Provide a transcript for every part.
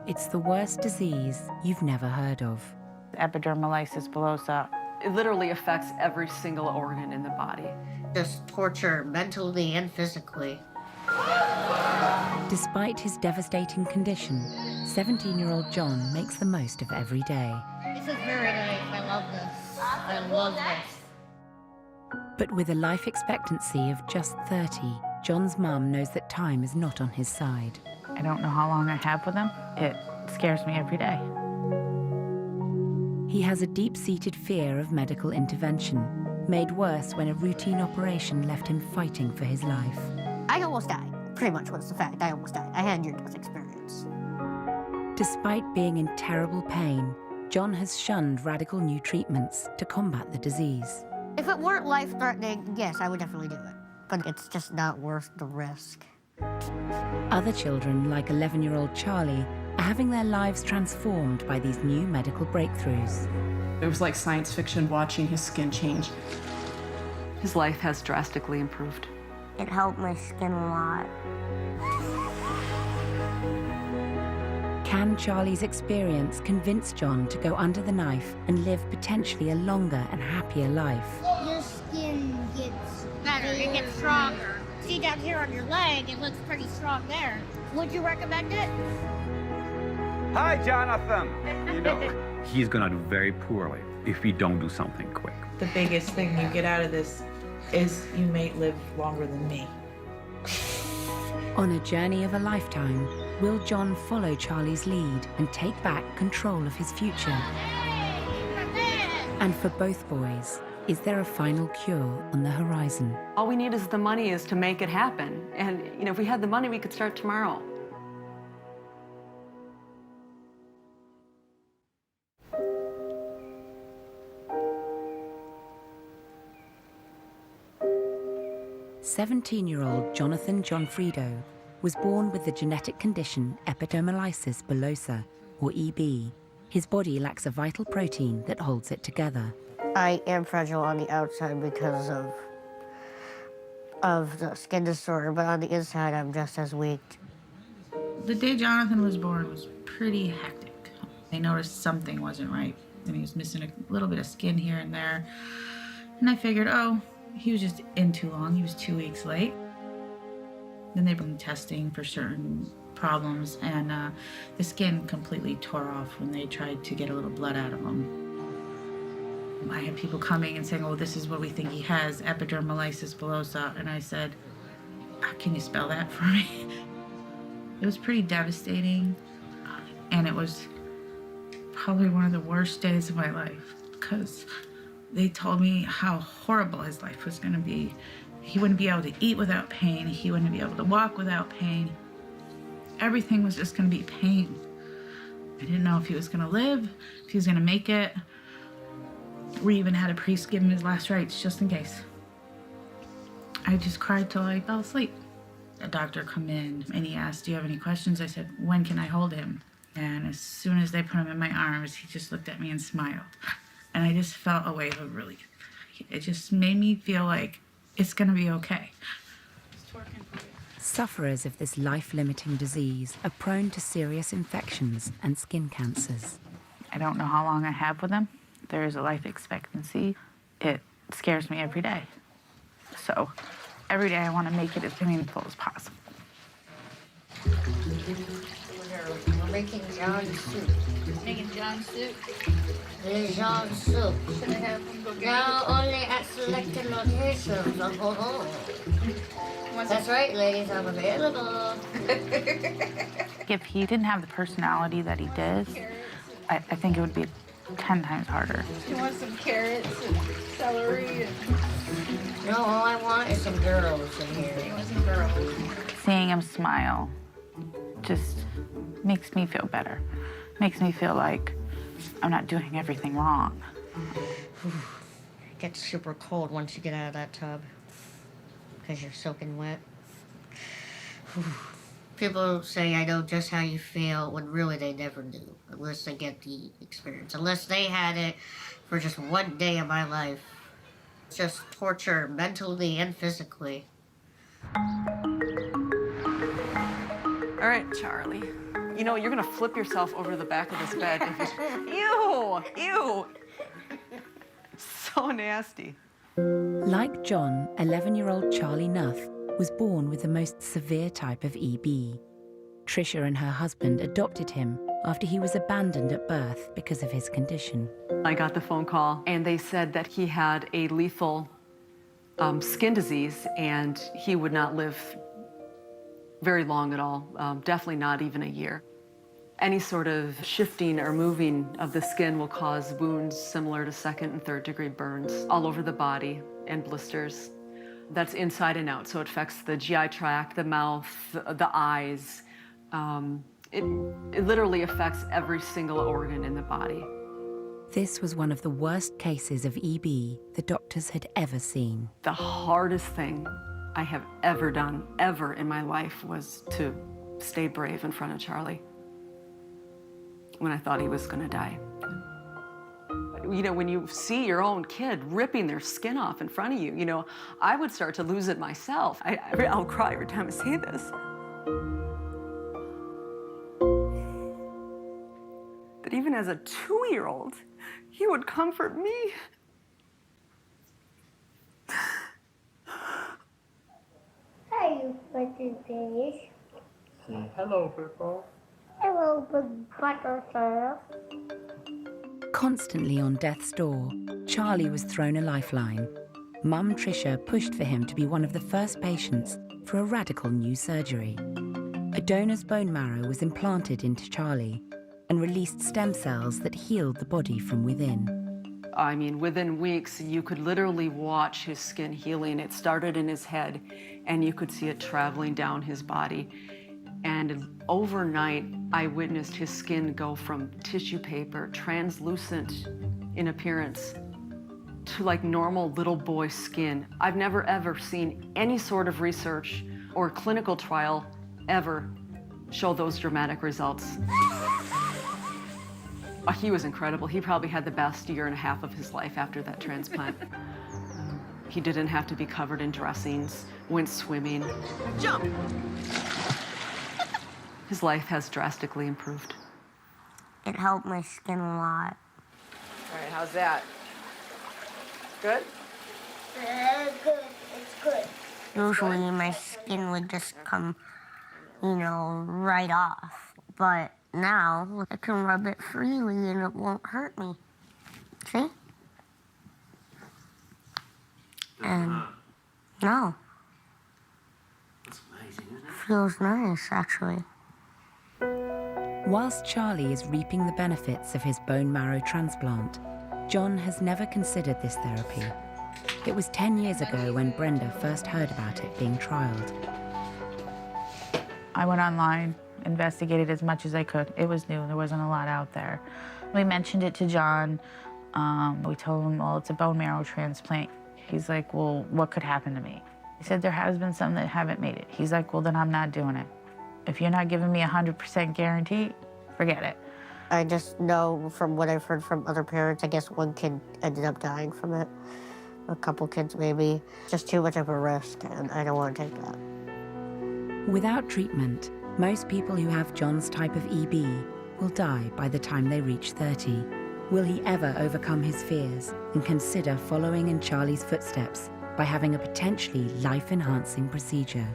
It's the worst disease you've never heard of. Epidermolysis bullosa. It literally affects every single organ in the body. Just torture mentally and physically. Despite his devastating condition, 17-year-old John makes the most of every day. This is very nice. I love this. I love this. But with a life expectancy of just 30, John's mum knows that time is not on his side. I don't know how long I have with him. It scares me every day. He has a deep-seated fear of medical intervention, made worse when a routine operation left him fighting for his life. I almost died. Pretty much was the fact. I almost died. I had near-death experience. Despite being in terrible pain, John has shunned radical new treatments to combat the disease. If it weren't life-threatening, yes, I would definitely do it. But it's just not worth the risk. Other children, like 11-year-old Charlie, are having their lives transformed by these new medical breakthroughs. It was like science fiction watching his skin change. His life has drastically improved. It helped my skin a lot. Can Charlie's experience convince John to go under the knife and live potentially a longer and happier life? Your skin gets Better, it gets stronger. See down here on your leg, it looks pretty strong there. Would you recommend it? Hi, Jonathan. You know, he's gonna do very poorly if we don't do something quick. The biggest thing you get out of this is you may live longer than me. On a journey of a lifetime, will John follow Charlie's lead and take back control of his future? And for both boys, is there a final cure on the horizon? All we need is the money is to make it happen. And, you know, if we had the money, we could start tomorrow. "17-year-old Jonathan Johnfredo was born with the genetic condition epidermolysis bullosa, or EB. His body lacks a vital protein that holds it together. I am fragile on the outside because of the skin disorder, but on the inside, I'm just as weak. The day Jonathan was born was pretty hectic. I noticed something wasn't right, and he was missing a little bit of skin here and there. And I figured, oh, he was just in too long. He was 2 weeks late. Then they bring testing for certain problems, and the skin completely tore off when they tried to get a little blood out of him. I had people coming and saying, oh, this is what we think he has, epidermolysis bullosa. And I said, can you spell that for me? It was pretty devastating, and it was probably one of the worst days of my life, because they told me how horrible his life was going to be. He wouldn't be able to eat without pain. He wouldn't be able to walk without pain. Everything was just going to be pain. I didn't know if he was going to live, if he was going to make it. We even had a priest give him his last rites just in case. I just cried till I fell asleep. A doctor come in and he asked, do you have any questions? I said, when can I hold him? And as soon as they put him in my arms, he just looked at me and smiled. And I just felt a wave of relief. It just made me feel like it's gonna be okay. Sufferers of this life-limiting disease are prone to serious infections and skin cancers. I don't know how long I have with him. There is a life expectancy. It scares me every day. So every day I want to make it as meaningful as possible. We're making John soup. making John soup. John soup. Should I have him go get Now only at selected locations. That's right, ladies, I'm available. If he didn't have the personality that he did, I think it would be 10 times harder. You want some carrots and celery and No, all I want is some girls in you here. want some girls. Seeing him smile just makes me feel better. Makes me feel like I'm not doing everything wrong. It gets super cold once you get out of that tub because you're soaking wet. People say I know just how you feel when really they never do, unless they get the experience. Unless they had it for just one day of my life. It's just torture mentally and physically. All right, Charlie. You know, you're gonna flip yourself over the back of this bed. Ew, ew. So nasty. Like John, 11-year-old Charlie Nuth was born with the most severe type of EB. Tricia and her husband adopted him after he was abandoned at birth because of his condition. I got the phone call, and they said that he had a lethal skin disease, and he would not live very long at all, definitely not even a year. Any sort of shifting or moving of the skin will cause wounds similar to 2nd and 3rd degree burns all over the body and blisters. That's inside and out, so it affects the GI tract, the mouth, the eyes. It literally affects every single organ in the body. This was one of the worst cases of EB the doctors had ever seen. The hardest thing I have ever done, ever in my life, was to stay brave in front of Charlie when I thought he was gonna die. You know, when you see your own kid ripping their skin off in front of you, you know, I would start to lose it myself. I'll cry every time I say this. That even as a 2-year-old, he would comfort me. Hi, you fucking fish. Say hello, people. Hello, big butterfly. Constantly on death's door, Charlie was thrown a lifeline. Mum Tricia pushed for him to be one of the first patients for a radical new surgery. A donor's bone marrow was implanted into Charlie and released stem cells that healed the body from within. I mean, within weeks, you could literally watch his skin healing. It started in his head, and you could see it traveling down his body. And overnight, I witnessed his skin go from tissue paper, translucent in appearance, to like normal little boy skin. I've never ever seen any sort of research or clinical trial ever show those dramatic results. He was incredible. He probably had the best 1.5 years of his life after that transplant. He didn't have to be covered in dressings, went swimming. Jump! His life has drastically improved. It helped my skin a lot. All right, how's that? Good? Good. It's good. Usually my skin would just come, you know, right off. But now I can rub it freely and it won't hurt me. See? And no. That's amazing, isn't it? Feels nice, actually. Whilst Charlie is reaping the benefits of his bone marrow transplant, John has never considered this therapy. It was 10 years ago when Brenda first heard about it being trialed. I went online, investigated as much as I could. It was new, there wasn't a lot out there. We mentioned it to John. We told him, well, it's a bone marrow transplant. He's like, well, what could happen to me? He said, there has been some that haven't made it. He's like, well, then I'm not doing it. If you're not giving me 100% guarantee, forget it. I just know from what I've heard from other parents, I guess one kid ended up dying from it. A couple kids maybe. Just too much of a risk, and I don't want to take that. Without treatment, most people who have John's type of EB will die by the time they reach 30. Will he ever overcome his fears and consider following in Charlie's footsteps by having a potentially life-enhancing procedure?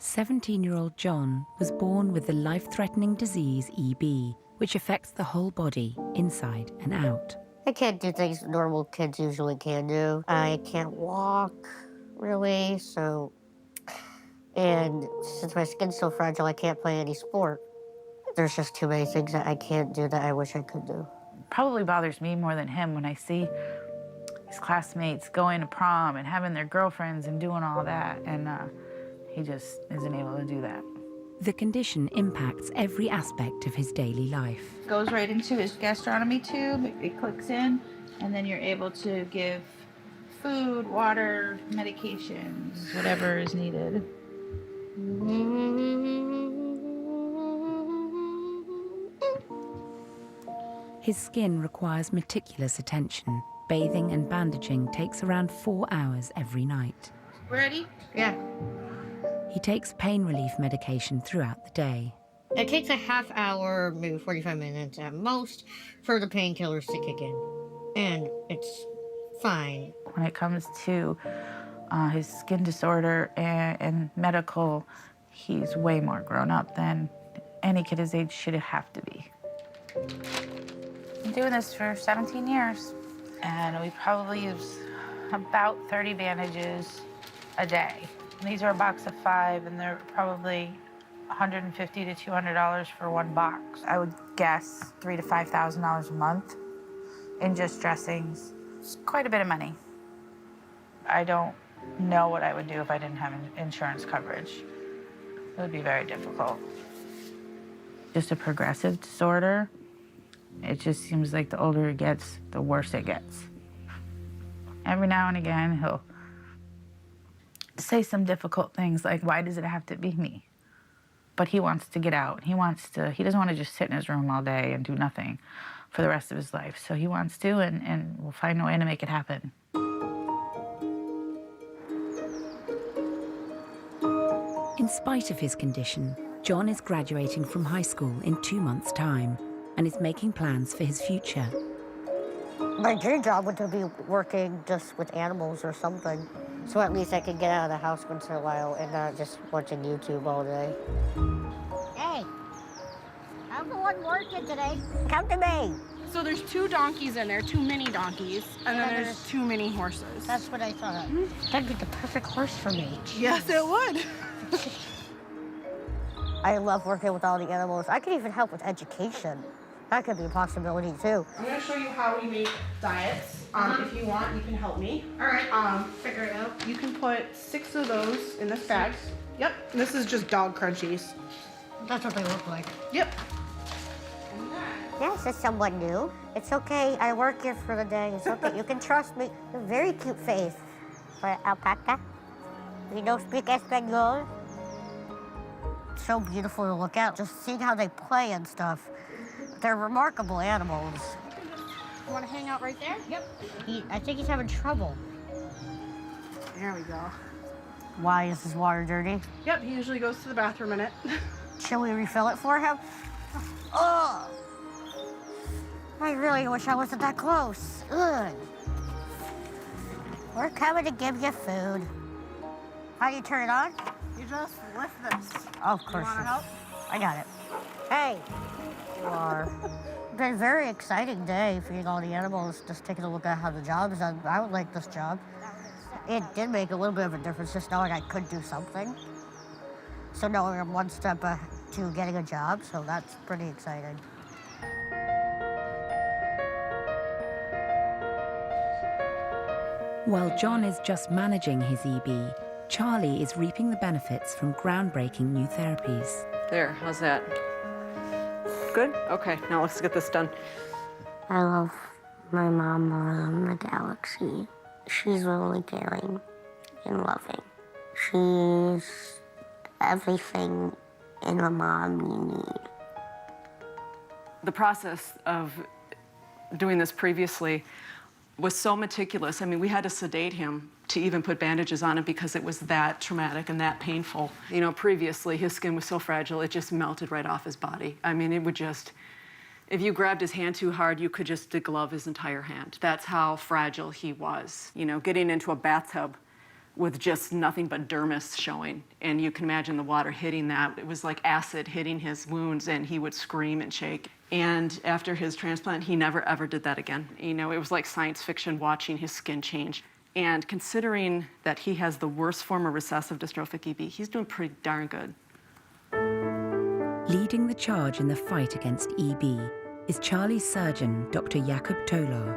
"17-year-old John was born with the life-threatening disease EB, which affects the whole body, inside and out. I can't do things normal kids usually can do. I can't walk, really, so... And since my skin's so fragile, I can't play any sport. There's just too many things that I can't do that I wish I could do. Probably bothers me more than him when I see his classmates going to prom and having their girlfriends and doing all that, and he just isn't able to do that. The condition impacts every aspect of his daily life. Goes right into his gastronomy tube, it clicks in, and then you're able to give food, water, medications, whatever is needed. His skin requires meticulous attention. Bathing and bandaging takes around 4 hours every night. Ready? Yeah. He takes pain relief medication throughout the day. It takes a half hour, maybe 45 minutes at most, for the painkillers to kick in. And it's fine. When it comes to his skin disorder and medical, he's way more grown up than any kid his age should have to be. I'm doing this for 17 years, and we probably use about 30 bandages a day. These are a box of 5, and they're probably $150 to $200 for one box. I would guess $3,000 to $5,000 a month in just dressings. It's quite a bit of money. I don't know what I would do if I didn't have insurance coverage. It would be very difficult. Just a progressive disorder. It just seems like the older it gets, the worse it gets. Every now and again, he'll say some difficult things like, why does it have to be me? But he wants to get out. He doesn't want to just sit in his room all day and do nothing for the rest of his life. So he wants to, and we'll find a way to make it happen. In spite of his condition, John is graduating from high school in 2 months' time and is making plans for his future. My dream job would be working just with animals or something. So at least I could get out of the house once in a while and not just watching YouTube all day. Hey, I'm the one working today. Come to me. So there's 2 donkeys in there, 2 mini donkeys, and then there's 2 mini horses. That's what I thought. That'd be the perfect horse for me. Yes, it would. I love working with all the animals. I could even help with education. That could be a possibility too. I'm gonna show you how we make diets. If you want, you can help me. All right. Figure it out. You can put 6 of those in this bag. Yep. And this is just dog crunchies. That's what they look like. Yep. Yes, it's someone new. It's okay. I work here for the day. It's okay. You can trust me. You're very cute face for alpaca. You don't speak Espanol. It's so beautiful to look at. Just seeing how they play and stuff. They're remarkable animals. You want to hang out right there? Yep. I think he's having trouble. There we go. Why is his water dirty? Yep. He usually goes to the bathroom in it. Shall we refill it for him? Oh! I really wish I wasn't that close. Ugh. We're coming to give you food. How do you turn it on? You just lift this. Oh, of course. You want to help? I got it. Hey. You are. It's been a very exciting day feeding all the animals, just taking a look at how the job is done. I would like this job. It did make a little bit of a difference just knowing I could do something. So knowing I'm one step to getting a job, so that's pretty exciting. While John is just managing his EB, Charlie is reaping the benefits from groundbreaking new therapies. There, how's that? Good? Okay, now let's get this done. I love my mom more than the galaxy. She's really caring and loving. She's everything in a mom you need. The process of doing this previously was so meticulous. I mean, we had to sedate him to even put bandages on him because it was that traumatic and that painful. You know, previously, his skin was so fragile, it just melted right off his body. I mean, it would just, if you grabbed his hand too hard, you could just deglove his entire hand. That's how fragile he was. You know, getting into a bathtub with just nothing but dermis showing. And you can imagine the water hitting that. It was like acid hitting his wounds, and he would scream and shake. And after his transplant, he never, ever did that again. You know, it was like science fiction watching his skin change. And considering that he has the worst form of recessive dystrophic EB, he's doing pretty darn good. Leading the charge in the fight against EB is Charlie's surgeon, Dr. Jakob Tolar.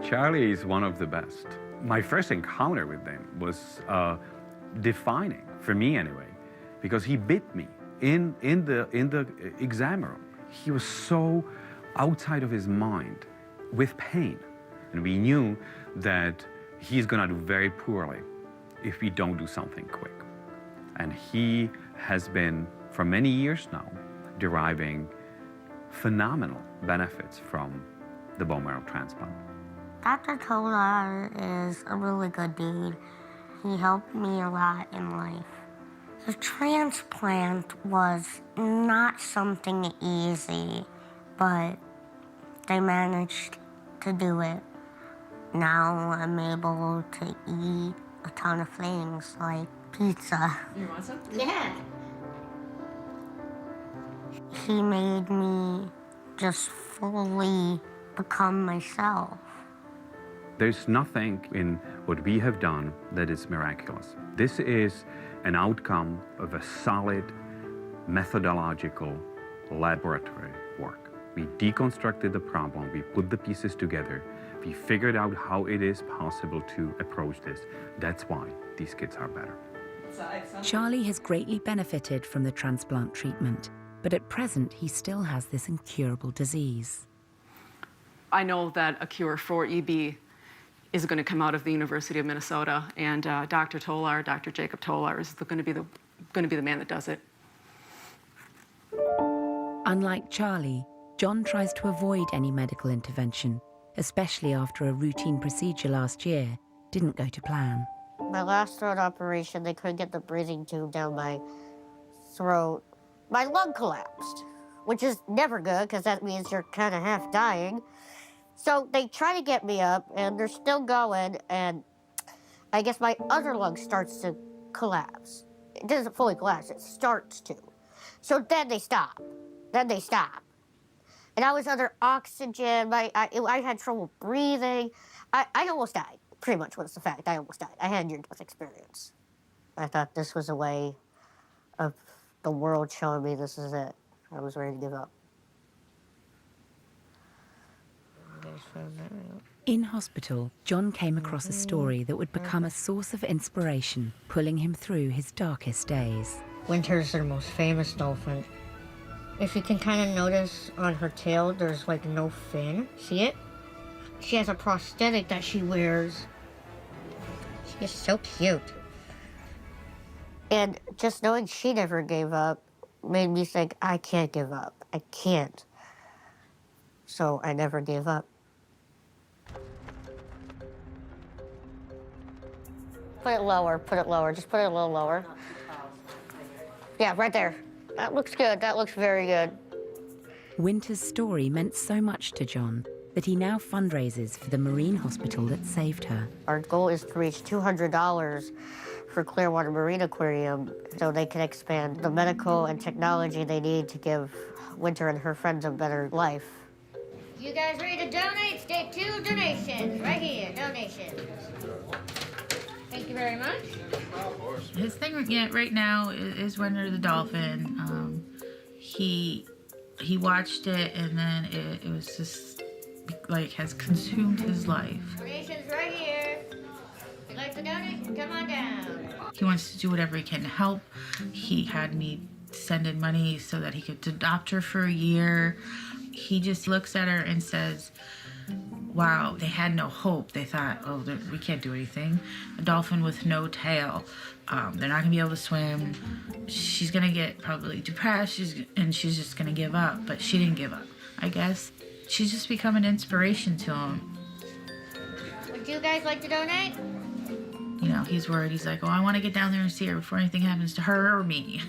Charlie is one of the best. My first encounter with him was defining, for me anyway, because he bit me in the exam room. He was so outside of his mind with pain. And we knew that he's gonna do very poorly if we don't do something quick. And he has been, for many years now, deriving phenomenal benefits from the bone marrow transplant. Dr. Tolar is a really good dude. He helped me a lot in life. The transplant was not something easy, but they managed to do it. Now I'm able to eat a ton of things like pizza. You want some? Yeah. He made me just fully become myself. There's nothing in what we have done that is miraculous. This is an outcome of a solid methodological laboratory work. We deconstructed the problem, we put the pieces together, we figured out how it is possible to approach this. That's why these kids are better. Charlie has greatly benefited from the transplant treatment, but at present he still has this incurable disease. I know that a cure for EB is going to come out of the University of Minnesota, and Dr. Tolar, Dr. Jacob Tolar, is going to be the man that does it. Unlike Charlie, John tries to avoid any medical intervention, especially after a routine procedure last year didn't go to plan. My last throat operation, they couldn't get the breathing tube down my throat. My lung collapsed, which is never good because that means you're kind of half dying. So they try to get me up, and they're still going, and I guess my other lung starts to collapse. It doesn't fully collapse, it starts to. So then they stop. And I was under oxygen, I had trouble breathing. I almost died, pretty much was the fact. I almost died. I had a near-death experience. I thought this was a way of the world showing me this is it. I was ready to give up. In hospital, John came across a story that would become a source of inspiration, pulling him through his darkest days. Winter's their most famous dolphin. If you can kind of notice on her tail, there's like no fin. See it? She has a prosthetic that she wears. She is so cute. And just knowing she never gave up made me think, I can't give up. I can't. So I never gave up. Put it lower, just put it a little lower. Yeah, right there. That looks good, that looks very good. Winter's story meant so much to John that he now fundraises for the marine hospital that saved her. Our goal is to reach $200 for Clearwater Marine Aquarium so they can expand the medical and technology they need to give Winter and her friends a better life. You guys ready to donate? Step 2 donations, right here, donations. Thank you very much. His thing right now is Winter the Dolphin. He watched it, and then it was just like has consumed his life. Donations right here. If you'd like to donate, come on down. He wants to do whatever he can to help. He had me send in money so that he could adopt her for a year. He just looks at her and says, wow, they had no hope. They thought, oh, we can't do anything. A dolphin with no tail. They're not gonna be able to swim. She's gonna get probably depressed, and she's just gonna give up. But she didn't give up, I guess. She's just become an inspiration to him. Would you guys like to donate? You know, he's worried. He's like, oh, I want to get down there and see her before anything happens to her or me.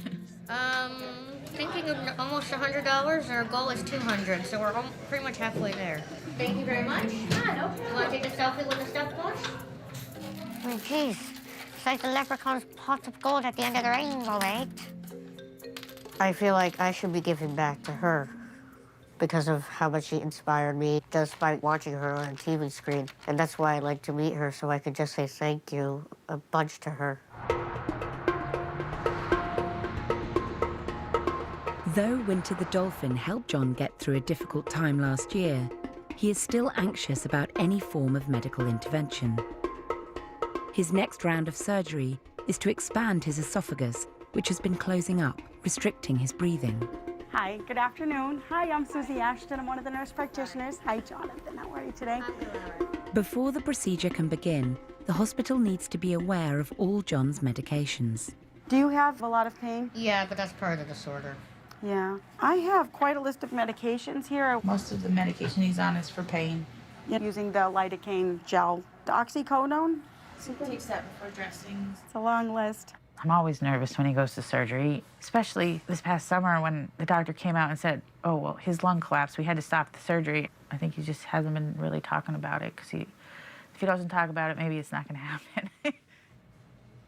Thinking of almost $100. Our goal is $200, so we're pretty much halfway there. Thank you very much. You want to take a selfie with the stuffed bush? Oh, jeez. It's like the leprechaun's pot of gold at the end of the rainbow, right? I feel like I should be giving back to her because of how much she inspired me just by watching her on a TV screen. And that's why I'd like to meet her, so I could just say thank you a bunch to her. Though Winter the Dolphin helped John get through a difficult time last year, he is still anxious about any form of medical intervention. His next round of surgery is to expand his esophagus, which has been closing up, restricting his breathing. Hi, good afternoon. Hi, I'm Susie Ashton. I'm one of the nurse practitioners. Hi, Jonathan. How are you today? Before the procedure can begin, the hospital needs to be aware of all John's medications. Do you have a lot of pain? Yeah, but that's part of the disorder. Yeah. I have quite a list of medications here. Most of the medication he's on is for pain. Using the lidocaine gel, the oxycodone. So he takes that before dressings. It's a long list. I'm always nervous when he goes to surgery, especially this past summer when the doctor came out and said, oh, well, his lung collapsed. We had to stop the surgery. I think he just hasn't been really talking about it because if he doesn't talk about it, maybe it's not going to happen.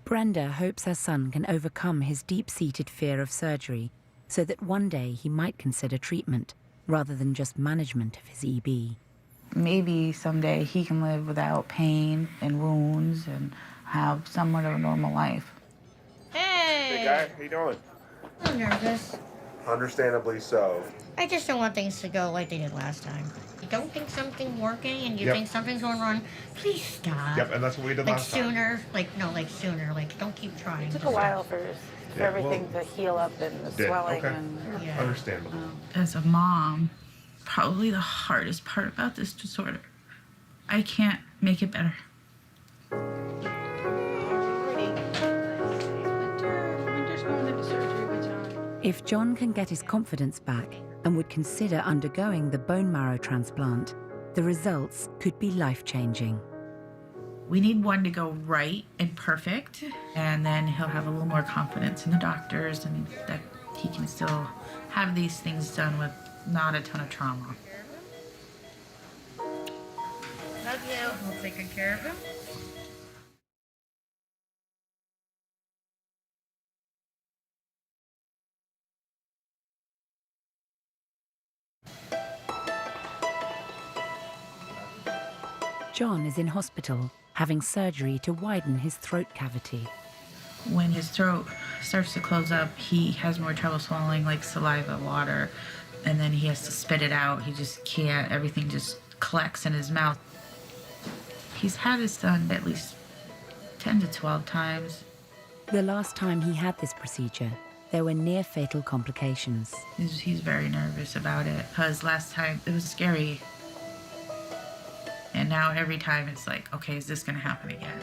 Brenda hopes her son can overcome his deep-seated fear of surgery so that one day he might consider treatment rather than just management of his EB. Maybe someday he can live without pain and wounds and have somewhat of a normal life. Hey! Guy, how you doing? I'm nervous. Understandably so. I just don't want things to go like they did last time. You don't think something's working and you Yep. think something's going wrong, please stop. Yep, and that's what we did Like last time. sooner, like sooner, like don't keep trying. It took a while for Yeah, everything to heal up and the Did, swelling. okay. And Yeah. Understandable. As a mom, probably the hardest part about this disorder, I can't make it better. If John can get his confidence back and would consider undergoing the bone marrow transplant, the results could be life-changing. We need one to go right and perfect, and then he'll have a little more confidence in the doctors and that he can still have these things done with not a ton of trauma. Love you. I'll take good care of him. John is in hospital, having surgery to widen his throat cavity. When his throat starts to close up, he has more trouble swallowing, like saliva, water, and then he has to spit it out. He just can't. Everything just collects in his mouth. He's had his son at least 10 to 12 times. The last time he had this procedure, there were near-fatal complications. He's very nervous about it because last time it was scary. And now every time it's like, okay, is this going to happen again?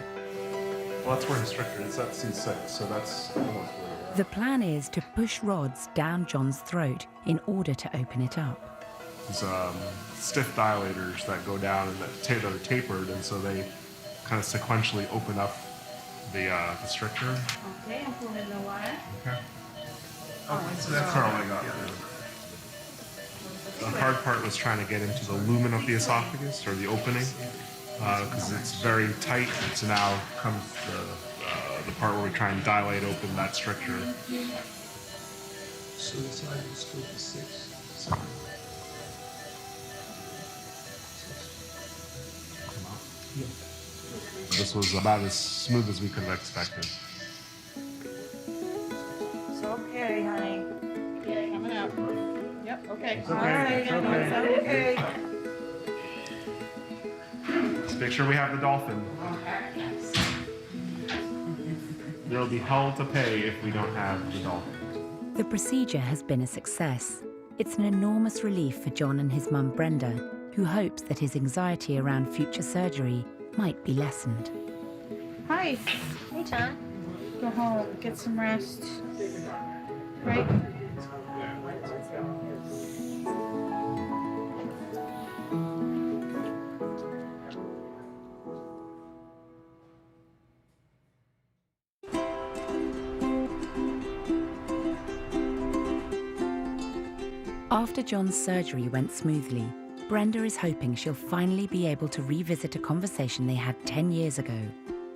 Well, that's where his stricter is. That's C6, so that's almost where The plan is to push rods down John's throat in order to open it up. There's stiff dilators that go down and that are tapered, and so they kind of sequentially open up the stricture. Okay, I'm pulling in the water. Okay. So that's all I got. The hard part was trying to get into the lumen of the esophagus, or the opening, because it's very tight. So now comes the part where we try and dilate open that stricture. Suicidal scope is 6. This was about as smooth as we could have expected. It's okay, honey. Yeah, coming out. Yep, okay. All right, Okay. Let's make sure we have the dolphin. There'll be hell to pay if we don't have the dolphin. The procedure has been a success. It's an enormous relief for John and his mum Brenda, who hopes that his anxiety around future surgery might be lessened. Hi. Hey, John. Go home. Get some rest. Right? After John's surgery went smoothly, Brenda is hoping she'll finally be able to revisit a conversation they had 10 years ago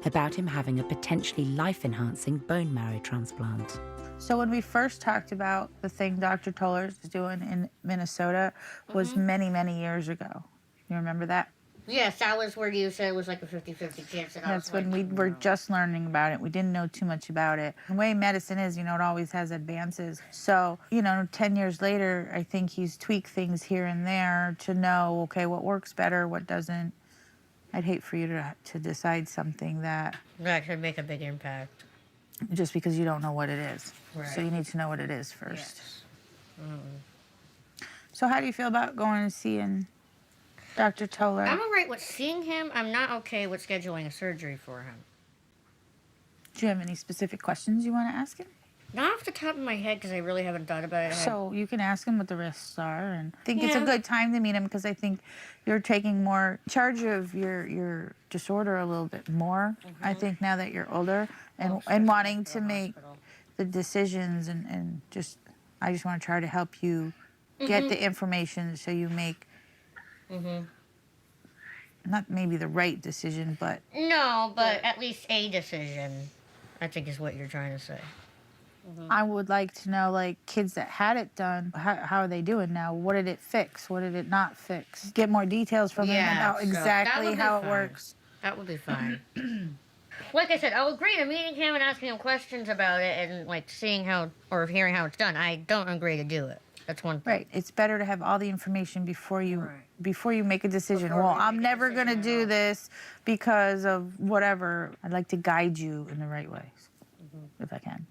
about him having a potentially life-enhancing bone marrow transplant. So when we first talked about the thing Dr. Toller is doing in Minnesota was many, many years ago. You remember that? Yes, that was where you said it was like a 50-50 chance. And I That's was when like, we were just learning about it. We didn't know too much about it. The way medicine is, it always has advances. So, 10 years later, I think he's tweaked things here and there to know, okay, what works better, what doesn't. I'd hate for you to decide something that that could make a big impact. just because you don't know what it is. Right. So you need to know what it is first. Yes. So how do you feel about going and seeing Dr. Toller? I'm all right with seeing him. I'm not okay with scheduling a surgery for him. Do you have any specific questions you want to ask him? Not off the top of my head, because I really haven't thought about it. So you can ask him what the risks are, and I think it's a Yeah. good time to meet him because I think you're taking more charge of your disorder a little bit more. I think now that you're older and wanting to make the decisions and just I just want to try to help you get the information so you make not maybe the right decision, but No, but at least a decision, I think is what you're trying to say. I would like to know, like, kids that had it done, how are they doing now? What did it fix? What did it not fix? Get more details from them about so that exactly would be how it fine. works. That would be fine. Like I said, I'll agree to meeting him and asking him questions about it and, like, seeing how, or hearing how it's done. I don't agree to do it. That's one thing. Right. It's better to have all the information before you make a decision. Well, I'm never going to do this because of whatever. I'd like to guide you in the right ways, if I can.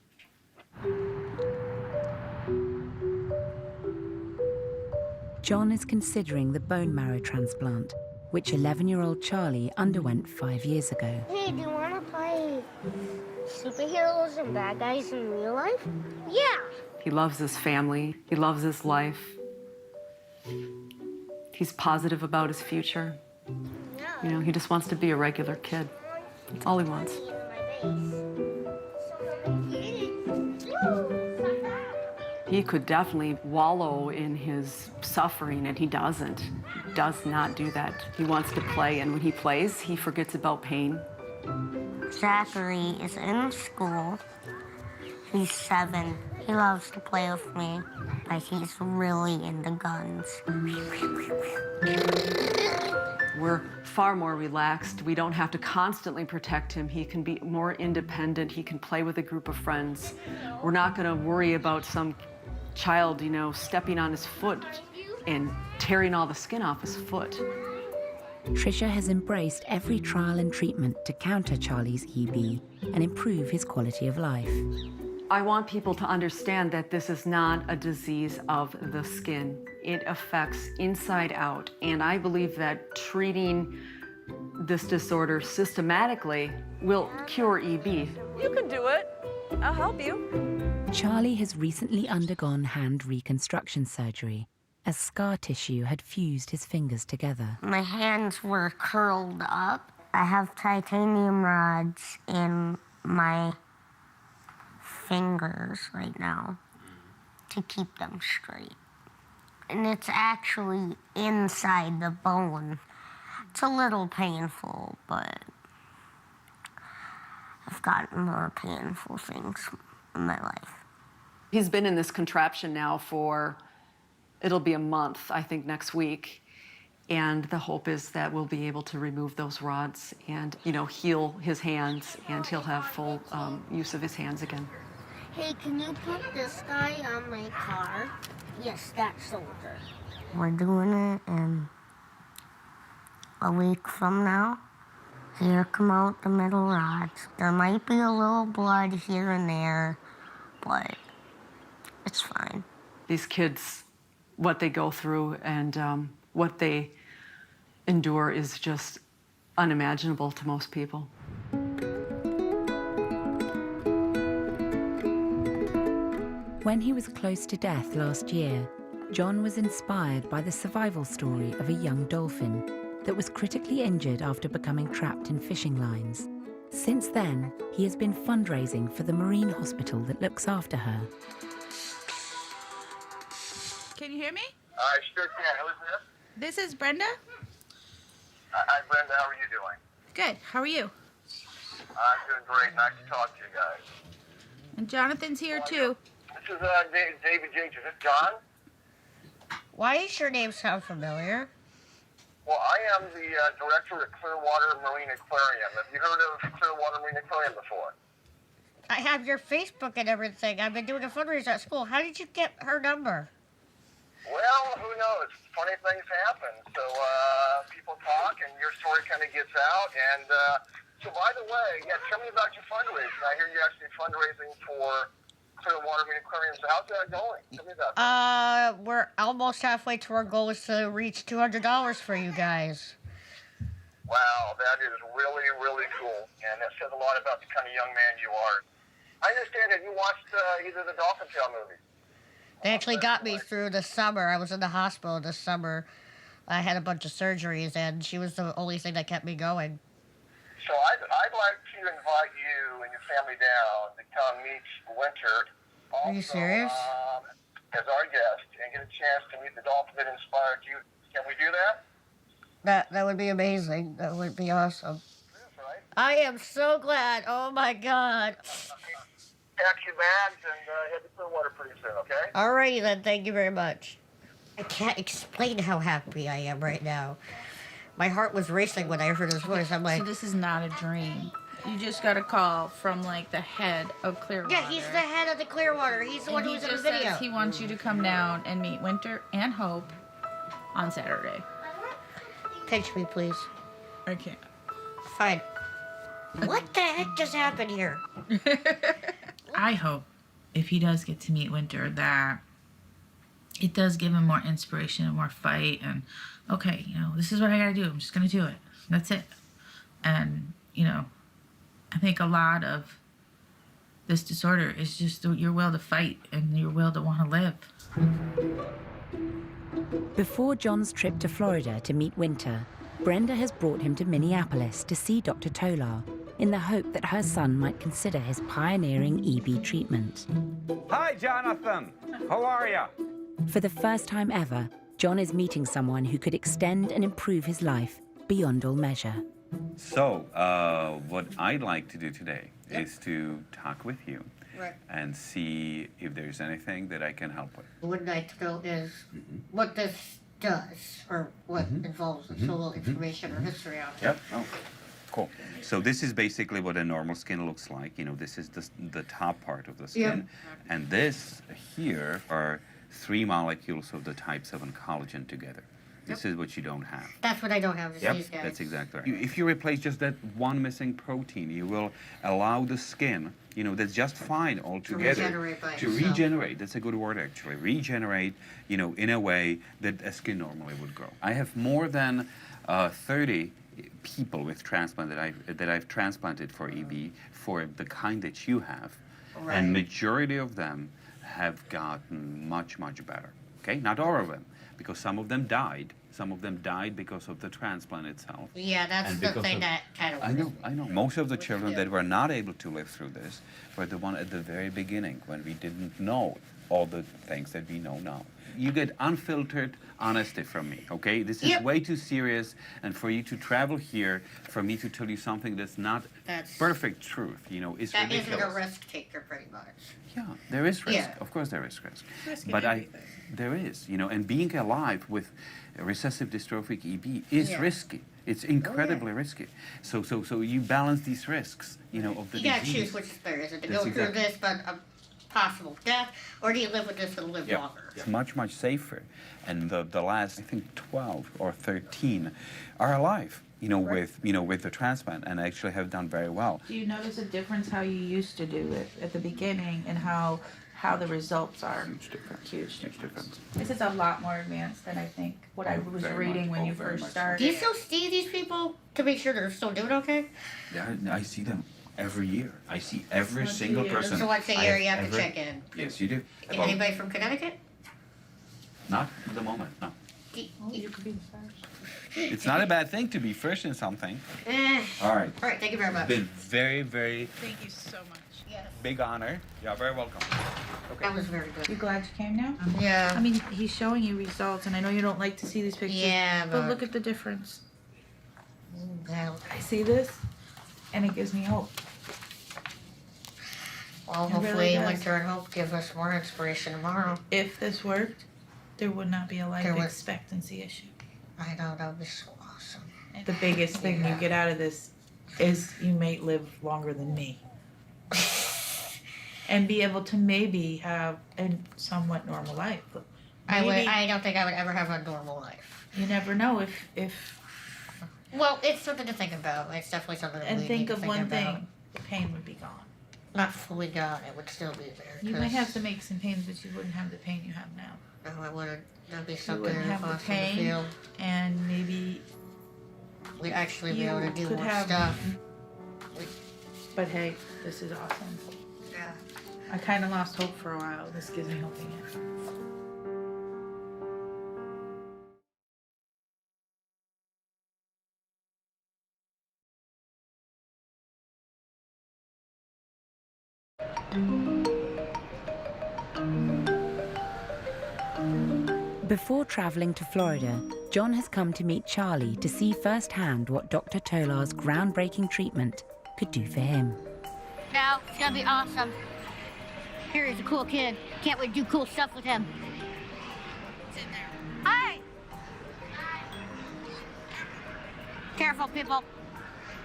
John is considering the bone marrow transplant, which 11-year-old Charlie underwent 5 years ago. Hey, do you want to play superheroes and bad guys in real life? Yeah. He loves his family. He loves his life. He's positive about his future. You know, he just wants to be a regular kid. That's all he wants. He could definitely wallow in his suffering, and he doesn't. He does not do that. He wants to play, and when he plays, he forgets about pain. Zachary is in school. He's 7. He loves to play with me, but he's really into guns. We're far more relaxed. We don't have to constantly protect him. He can be more independent. He can play with a group of friends. We're not going to worry about some child, you know, stepping on his foot and tearing all the skin off his foot. Tricia has embraced every trial and treatment to counter Charlie's EB and improve his quality of life. I want people to understand that this is not a disease of the skin. It affects inside out, and I believe that treating this disorder systematically will cure EB. You can do it. I'll help you. Charlie has recently undergone hand reconstruction surgery as scar tissue had fused his fingers together. My hands were curled up. I have titanium rods in my fingers right now to keep them straight. And it's actually inside the bone. It's a little painful, but I've gotten more painful things in my life. He's been in this contraption now for, it'll be a month, I think, next week. And the hope is that we'll be able to remove those rods and, you know, heal his hands, and he'll have full use of his hands again. Hey, can you put this guy on my car? Yes, that soldier. We're doing it in a week from now. Here come out the middle rods. There might be a little blood here and there, but it's fine. These kids, what they go through and what they endure is just unimaginable to most people. When he was close to death last year, John was inspired by the survival story of a young dolphin that was critically injured after becoming trapped in fishing lines. Since then, he has been fundraising for the marine hospital that looks after her. Can you hear me? I sure can. Who is this? This is Brenda. Hi, Brenda. How are you doing? Good. How are you? I'm doing great. Nice to talk to you guys. And Jonathan's here too. This is David James. Is this John? Why does your name sound familiar? Well, I am the director at Clearwater Marine Aquarium. Have you heard of Clearwater Marine Aquarium before? I have your Facebook and everything. I've been doing a fundraiser at school. How did you get her number? Well, who knows? Funny things happen. So people talk, and your story kind of gets out. And so, by the way, yeah, tell me about your fundraising. I hear you're actually fundraising for Clearwater Marine Aquarium. So how's that going? Tell me about that. We're almost halfway to our goal is to reach $200 for you guys. Wow, that is really, really cool. And that says a lot about the kind of young man you are. I understand that you watched either the Dolphin Tale movies. They actually got me through the summer. I was in the hospital this summer. I had a bunch of surgeries, and she was the only thing that kept me going. So I'd like to invite you and your family down to come meet Winter. Also, Are you serious? As our guest, and get a chance to meet the dolphin that inspired you. Can we do that? That would be amazing. That would be awesome. Yes, right? I am so glad. Oh my God. Pack your bags and head to Clearwater pretty soon, okay? Alrighty then. Thank you very much. I can't explain how happy I am right now. My heart was racing when I heard his voice. I'm like, So this is not a dream. You just got a call from like the head of Clearwater. yeah, he's the head of the Clearwater. He's the one who was in the just video. says he wants you to come down and meet Winter and Hope on Saturday. Pinch me, please. I can't. Fine. What the heck just happened here? I hope if he does get to meet Winter that it does give him more inspiration and more fight and okay, you know, this is what I gotta do. I'm just gonna do it. That's it. And, you know, I think a lot of this disorder is just your will to fight and your will to want to live. Before John's trip to Florida to meet Winter, Brenda has brought him to Minneapolis to see Dr. Tolar in the hope that her son might consider his pioneering EB treatment. Hi, Jonathan. How are ya? For the first time ever, John is meeting someone who could extend and improve his life beyond all measure. So, what I'd like to do today is to talk with you Right. and see if there's anything that I can help with. Would like to know is what this does or what involves so little information or history on it. Yep. Oh, cool. So this is basically what a normal skin looks like. You know, this is the top part of the skin. And this here are 3 molecules of the type 7 collagen together. This is what you don't have. That's what I don't have. Is these guys. That's exactly right. If you replace just that one missing protein, you will allow the skin, you know, that's just fine altogether. regenerate by to itself. regenerate. That's a good word, actually. Regenerate, you know, in a way that a skin normally would grow. I have more than 30 people with transplant that I've transplanted for EB for the kind that you have, Right. and majority of them have gotten much, much better. Okay, not all of them, because some of them died. Some of them died because of the transplant itself. Yeah, that's And the because thing of- that kind of. I know. Most of the children that were not able to live through this were the one at the very beginning when we didn't know all the things that we know now. You get unfiltered honesty from me, okay? This is Yep. way too serious, and for you to travel here, for me to tell you something that's not That's- perfect truth, you know, is That ridiculous. isn't a risk taker, pretty much. Yeah, there is risk. Yeah. Of course there is risk. Risk in But everything. there is, you know, and being alive with recessive dystrophic EB is Yeah. risky. It's incredibly risky. So you balance these risks, you know, of the You gotta disease. choose which is better. Is it to That's go through exactly- this but a possible death, or do you live with this and live Yeah, longer? it's much, much safer. And the last, I think, 12 or 13 are alive, you know, with the transplant, and actually have done very well. Do you notice a difference how you used to do it at the beginning and how the results are? Huge difference. Huge Huge difference. This is a lot more advanced than I think what I was very reading much. when you Very first much. started. Do you still see these people to make sure they're still doing okay? Yeah, I see them every year. I see every Once a single year. person. So once a I year you have to ever- check in. Yes, you do. Well, Anybody from Connecticut? not at the moment, no. You could be the first. It's not a bad thing to be first in something. Eh. All right. All right, thank you very much. Been very, very Thank you so much. Yes. big honor. You're very welcome. That was very good. You glad you came now? Yeah. I mean, he's showing you results, and I know you don't like to see these pictures. Yeah, But but- look at the difference. Well, I see this, and it gives me hope. well, It really hopefully does. Winter and Hope give us more inspiration tomorrow. If this worked, there would not be a life There would- expectancy issue. I know, that would be so awesome. The biggest thing you get out of this is you may live longer than me. And be able to maybe have a somewhat normal life. Maybe- I don't think I would ever have a normal life. You never know if Well, it's something to think about. It's definitely something that and we think need to of think one about. thing, the pain would be gone. Not fully gone, it would still be there. You might 'cause- have some aches and pains, but you wouldn't have the pain you have now. No, I wouldn't. That'd be You something wouldn't have the awesome to pain, feel. and maybe We'd actually be you able to do could more have. stuff. But hey, this is awesome. Yeah. Yeah. I kind of lost hope for a while. This gives me hope again. Before traveling to Florida, John has come to meet Charlie to see firsthand what Dr. Tolar's groundbreaking treatment could do for him. Now, it's gonna be awesome. Harry's a cool kid. Can't wait to do cool stuff with him. Hi! Careful, people.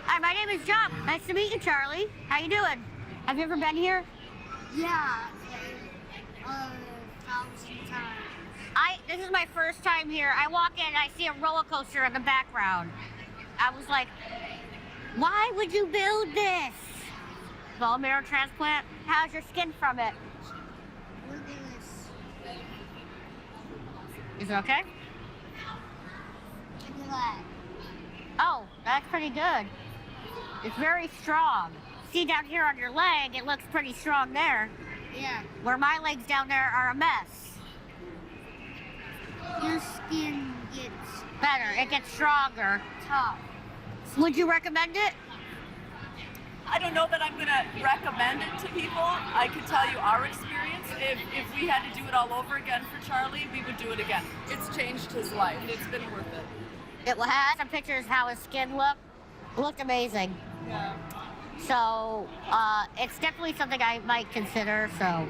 Hi, my name is John. Nice to meet you, Charlie. How you doing? Have you ever been here? Yeah, 1,000 times. This is my first time here. I walk in, I see a roller coaster in the background. I was like, why would you build this? Bone marrow transplant? How's your skin from it? Look at this. Is it okay? Look at that. Oh, that's pretty good. It's very strong. See down here on your leg, it looks pretty strong there. Yeah. Where my legs down there are a mess. Your skin gets Better, it gets stronger. tough. Would you recommend it? I don't know that I'm going to recommend it to people. I can tell you our experience. If we had to do it all over again for Charlie, we would do it again. It's changed his life, and it's been worth it. It had some pictures how his skin looked. Looked amazing. Yeah. So, it's definitely something I might consider, so.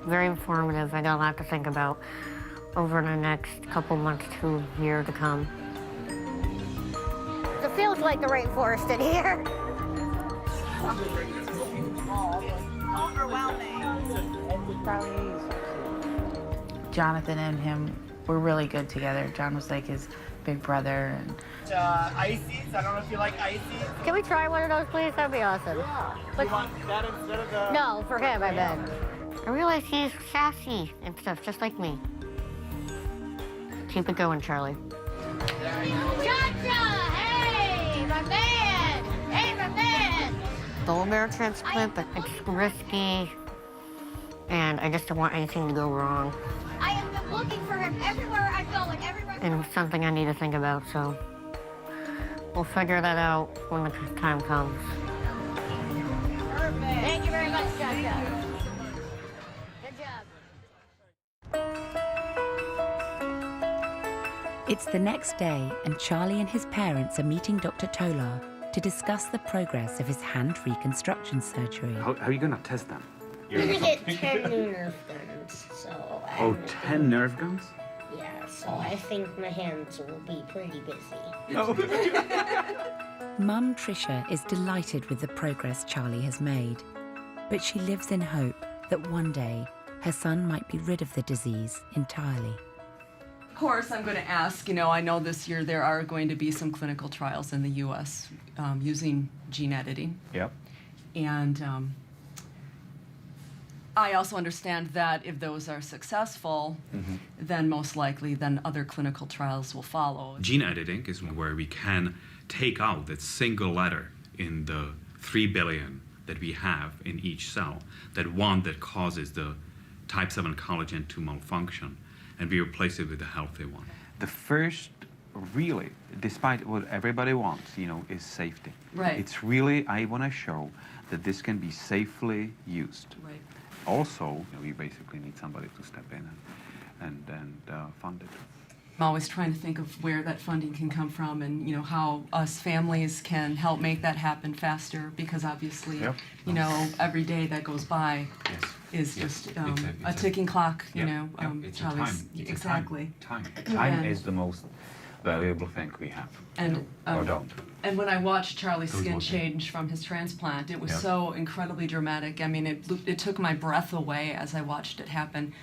Very informative. I got a lot to think about over the next couple months to year to come. It feels like the rainforest in here. Jonathan and him were really good together. John was like his big brother. And ices. I don't know if you like ices. Can we try one of those, please? That'd be awesome. Yeah. But You want that instead of the... no, for him, I bet. I realize he's sassy and stuff, just like me. Keep it going, Charlie. Cha-cha! Hey, my man! Hey, my man! Bone marrow transplant, but it's risky, and I just don't want anything to go wrong. I have been looking for him everywhere I go and everywhere. And it's something I need to think about, so we'll figure that out when the time comes. Perfect. Thank you very much, Cha-cha. It's the next day, and Charlie and his parents are meeting Dr. Tolar to discuss the progress of his hand reconstruction surgery. How are you going to test them? You're gonna get 10 nerve guns, so... Oh, 10 nerve guns? Yeah, so I think my hands will be pretty busy. Mum Tricia is delighted with the progress Charlie has made, but she lives in hope that one day her son might be rid of the disease entirely. Of course, I'm going to ask, I know this year there are going to be some clinical trials in the U.S. Using gene editing. Yep. And I also understand that if those are successful, then most likely then other clinical trials will follow. Gene editing is where we can take out that single letter in the 3 billion that we have in each cell, that one that causes the type 7 collagen to malfunction, and we replace it with a healthy one. The first, really, despite what everybody wants, is safety. Right. It's really, I want to show that this can be safely used. Right. Also, we basically need somebody to step in and fund it. I'm always trying to think of where that funding can come from, and how us families can help make that happen faster, because obviously, Yep. Every day that goes by is just a ticking clock. It's Charlie's time. It's exactly. Time And- is the most valuable thing we have. And or don't. And when I watched Charlie's Who's skin looking? change from his transplant, it was Yeah. so incredibly dramatic. I mean, it took my breath away as I watched it happen,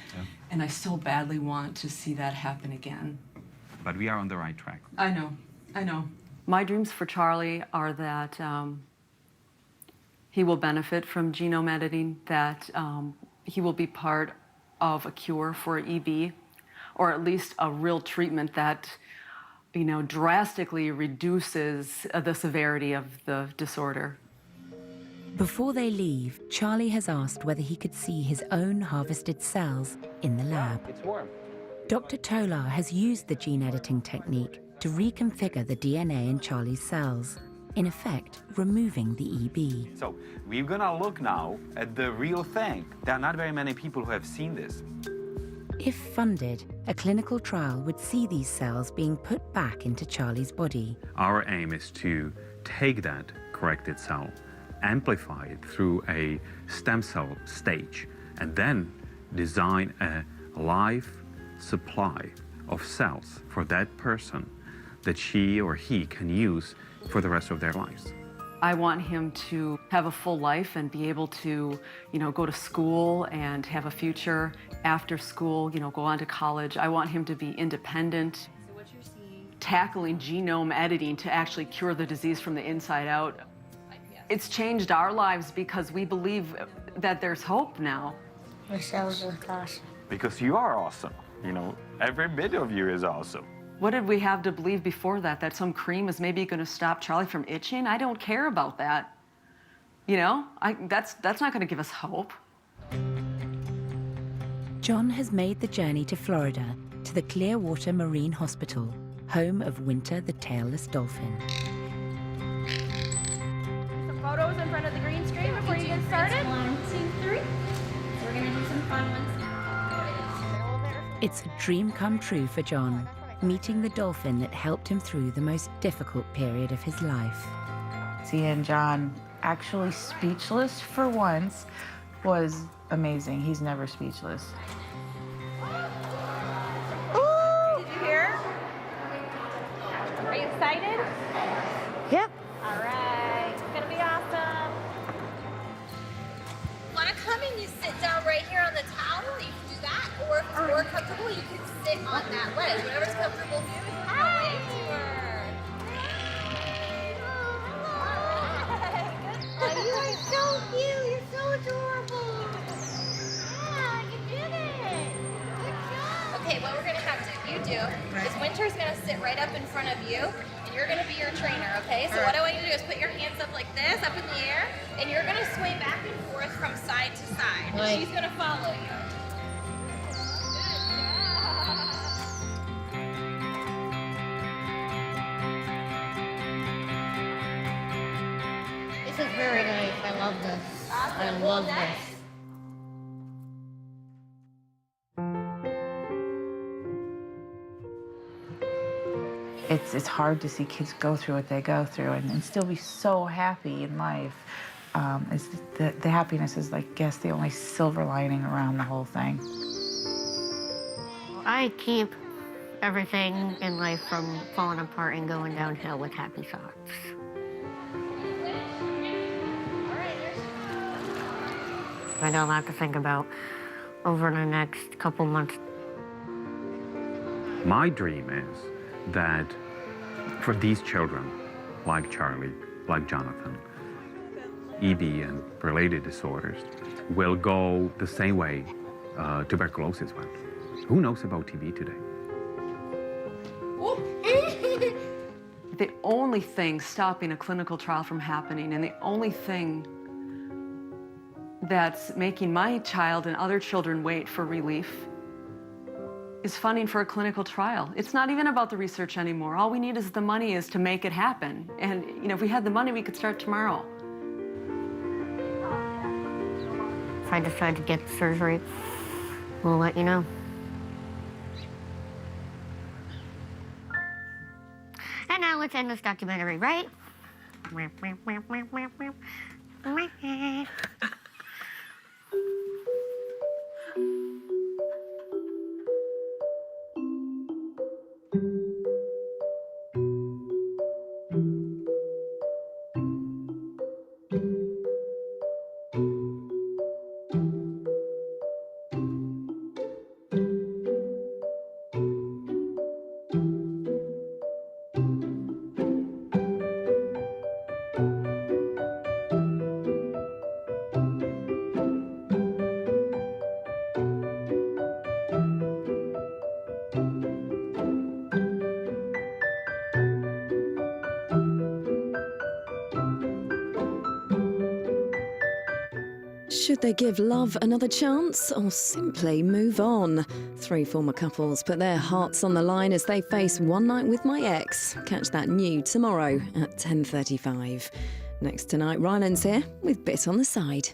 and I so badly want to see that happen again. But we are on the right track. I know. My dreams for Charlie are that he will benefit from genome editing, that he will be part of a cure for EB, or at least a real treatment that drastically reduces the severity of the disorder. Before they leave, Charlie has asked whether he could see his own harvested cells in the lab. It's warm. Dr. Tolar has used the gene editing technique to reconfigure the DNA in Charlie's cells, in effect, removing the EB. So we're gonna look now at the real thing. There are not very many people who have seen this. If funded, a clinical trial would see these cells being put back into Charlie's body. Our aim is to take that corrected cell, amplify it through a stem cell stage, and then design a live supply of cells for that person that she or he can use for the rest of their lives. I want him to have a full life and be able to, go to school and have a future after school, go on to college. I want him to be independent. So what you're seeing, Tackling genome editing to actually cure the disease from the inside out. It's changed our lives because we believe that there's hope now. My cells look awesome. Because you are awesome. Every bit of you is awesome. What did we have to believe before that? That some cream is maybe going to stop Charlie from itching? I don't care about that. That's not going to give us hope. John has made the journey to Florida, to the Clearwater Marine Hospital, home of Winter the tailless dolphin. some photos in front of the green screen before you get started. 1, 2, 3. So we're gonna do some fun ones now. It's a dream come true for John, meeting the dolphin that helped him through the most difficult period of his life. Seeing John actually speechless for once was amazing. He's never speechless. Did you hear? Are you excited? Yep. All right. It's gonna be awesome. Want to come and you sit down right here on the towel? You can do that. Or if it's more comfortable, you can sit on that ledge. Whatever's comfortable for you. Hi. Oh, you are so cute. You're so adorable. Yeah, you did it. Good job. Okay, what we're going to have you do is Winter's going to sit right up in front of you, and you're going to be your trainer, okay? So what I want you to do is put your hands up like this, up in the air, and you're going to sway back and forth from side to side. And she's going to follow you. This is very nice. I love this. I love this. It's hard to see kids go through what they go through and still be so happy in life. The happiness is, I guess, the only silver lining around the whole thing. I keep everything in life from falling apart and going downhill with happy thoughts. I got a lot to think about over the next couple months. My dream is that for these children, like Charlie, like Jonathan, EB and related disorders will go the same way tuberculosis went. Who knows about TB today? The only thing stopping a clinical trial from happening, and the only thing that's making my child and other children wait for relief, is funding for a clinical trial. It's not even about the research anymore. All we need is the money is to make it happen. And if we had the money, we could start tomorrow. If I decide to get the surgery, we'll let you know. And now let's end this documentary, right? Should they give love another chance or simply move on? 3 former couples put their hearts on the line as they face One Night with My Ex. Catch that new tomorrow at 10:35. Next tonight, Ryland's here with Bit on the Side.